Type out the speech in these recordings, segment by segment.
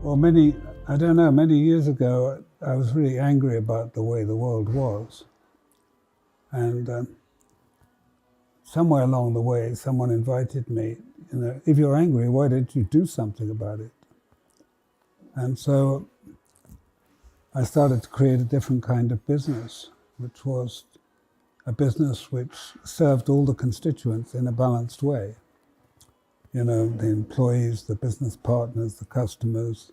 Well, many years ago, I was really angry about the way the world was. And somewhere along the way, someone invited me, if you're angry, why don't you do something about it? And so I started to create a different kind of business, which was a business which served all the constituents in a balanced way. The employees, the business partners, the customers,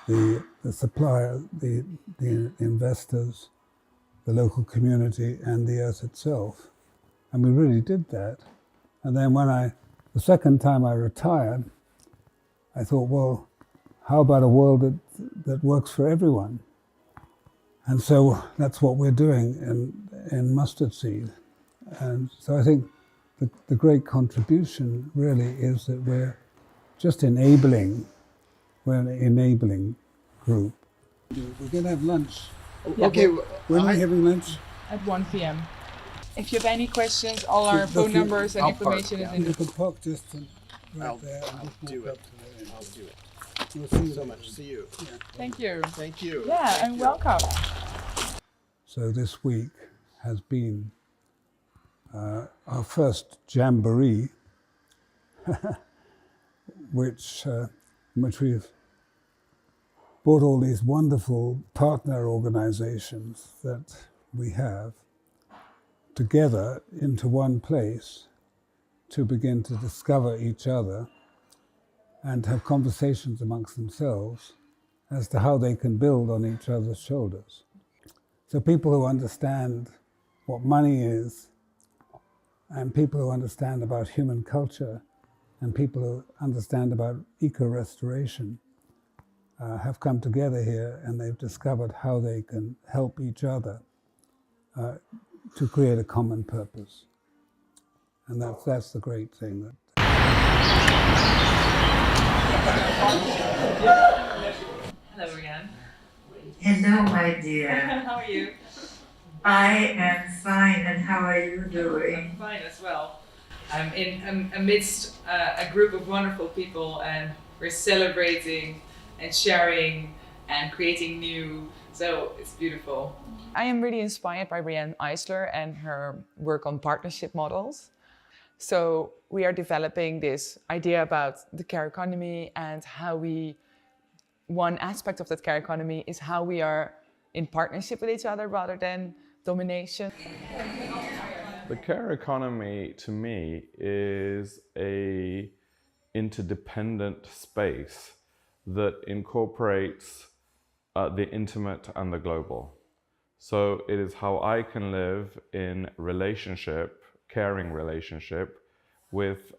the suppliers, the investors, the local community, and the earth itself. And we really did that. And then the second time I retired, I thought, well, how about a world that works for everyone? And so that's what we're doing in Mustardseed. And so I think the great contribution really is that we're an enabling group. We're going to have lunch. Yeah. Okay, when are we having lunch? At 1 p.m. If you have any questions, all our phone numbers and information is in You the... can park just right there. I'll do it. I'll do it. We'll see you So later. much. See you. Yeah. Thank you. Thank you. Yeah, and welcome. So this week has been our first Jamboree, which we've brought all these wonderful partner organizations that we have together into one place to begin to discover each other and have conversations amongst themselves as to how they can build on each other's shoulders. So people who understand what money is, and people who understand about human culture, and people who understand about eco-restoration have come together here, and they've discovered how they can help each other to create a common purpose. And that's the great thing. Hello again. Hello, my dear. How are you? I am fine, and how are you I'm doing? fine as well. I'm amidst a group of wonderful people, and we're celebrating and sharing and creating new, so it's beautiful. I am really inspired by Brienne Eisler and her work on partnership models. So we are developing this idea about the care economy, and one aspect of that care economy is how we are in partnership with each other rather than domination. The care economy, to me, is a interdependent space that incorporates the intimate and the global. So it is how I can live in relationship, caring relationship with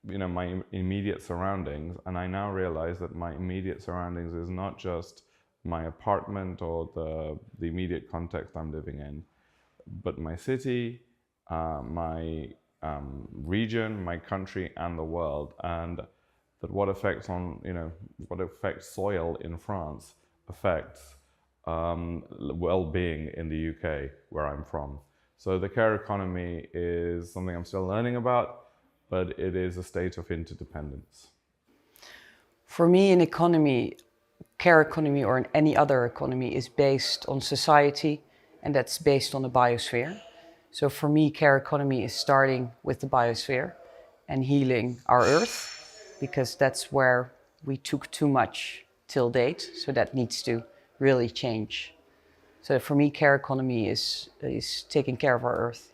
my immediate surroundings. And I now realize that my immediate surroundings is not just my apartment or the immediate context I'm living in, but my city, my region, my country, and the world. And that what affects soil in France affects well-being in the UK, where I'm from. So the care economy is something I'm still learning about, but it is a state of interdependence. For me, an economy, care economy or any other economy, is based on society, and that's based on the biosphere. So for me, care economy is starting with the biosphere and healing our earth, because that's where we took too much till date, so that needs to really change. So for me, care economy is taking care of our earth.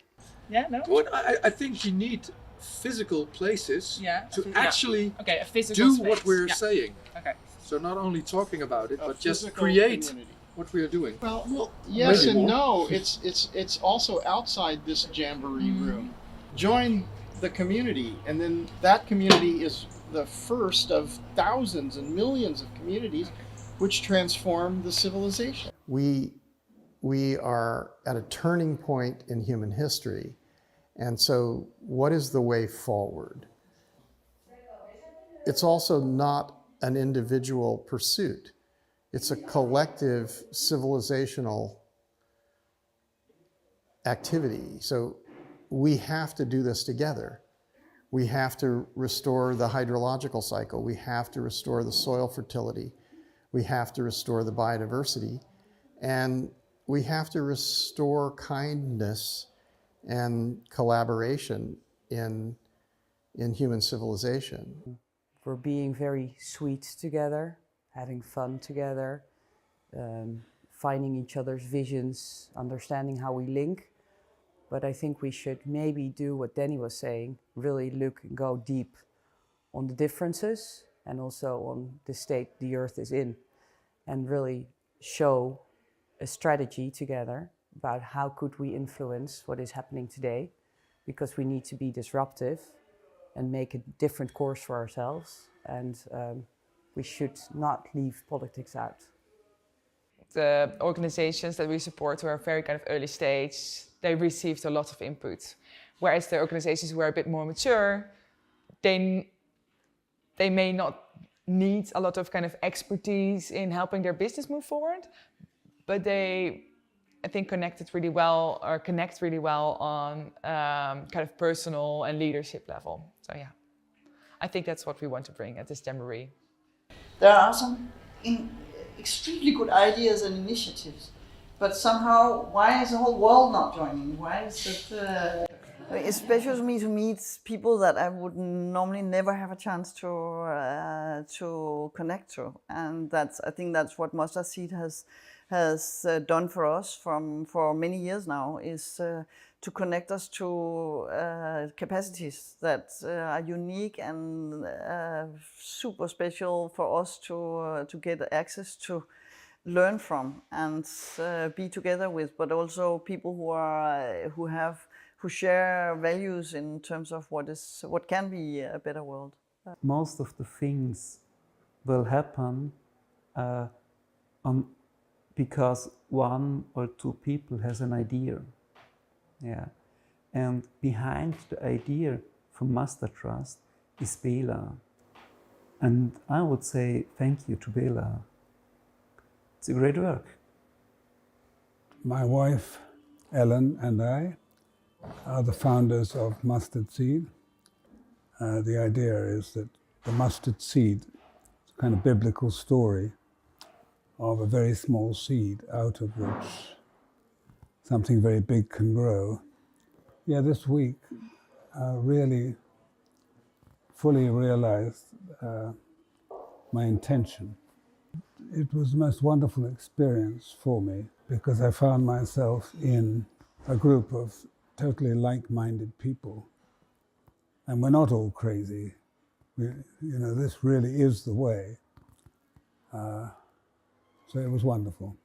Yeah, no? Well, I think you need physical places to actually Okay, a physical do space. what we're Yeah. saying. Okay. So not only talking about it, but just physical create community. what we are doing. Well, yes maybe and more. no. It's also outside this Jamboree room. Join the community, and then that community is the first of thousands and millions of communities which transform the civilization. We are at a turning point in human history. And so what is the way forward? It's also not an individual pursuit. It's a collective civilizational activity. So we have to do this together. We have to restore the hydrological cycle. We have to restore the soil fertility. We have to restore the biodiversity. And we have to restore kindness and collaboration in human civilization. We're being very sweet together, having fun together, finding each other's visions, understanding how we link. But I think we should maybe do what Danny was saying, really look and go deep on the differences and also on the state the Earth is in, and really show a strategy together about how could we influence what is happening today, because we need to be disruptive and make a different course for ourselves, and we should not leave politics out. The organizations that we support who are very kind of early stage, they received a lot of input. Whereas the organizations who are a bit more mature, they may not need a lot of kind of expertise in helping their business move forward, but they, I think, connect really well on kind of personal and leadership level. So yeah, I think that's what we want to bring at this Jamboree. There are some extremely good ideas and initiatives, but somehow, why is the whole world not joining? Why is it? It's special to me to meet people that I would normally never have a chance to connect to, and I think that's what Mustardseed has done for us for many years now, is to connect us to capacities that are unique and super special for us to get access to, learn from, and be together with, but also people who share values in terms of what can be a better world. Most of the things will happen because one or two people has an idea. Yeah. And behind the idea from Mustard Trust is Bela. And I would say thank you to Bela. It's a great work. My wife, Ellen, and I are the founders of Mustardseed. The idea is that the mustard seed is a kind of biblical story of a very small seed out of which something very big can grow. Yeah, this week really fully realized my intention. It was the most wonderful experience for me because I found myself in a group of totally like-minded people. And we're not all crazy. This really is the way. So it was wonderful.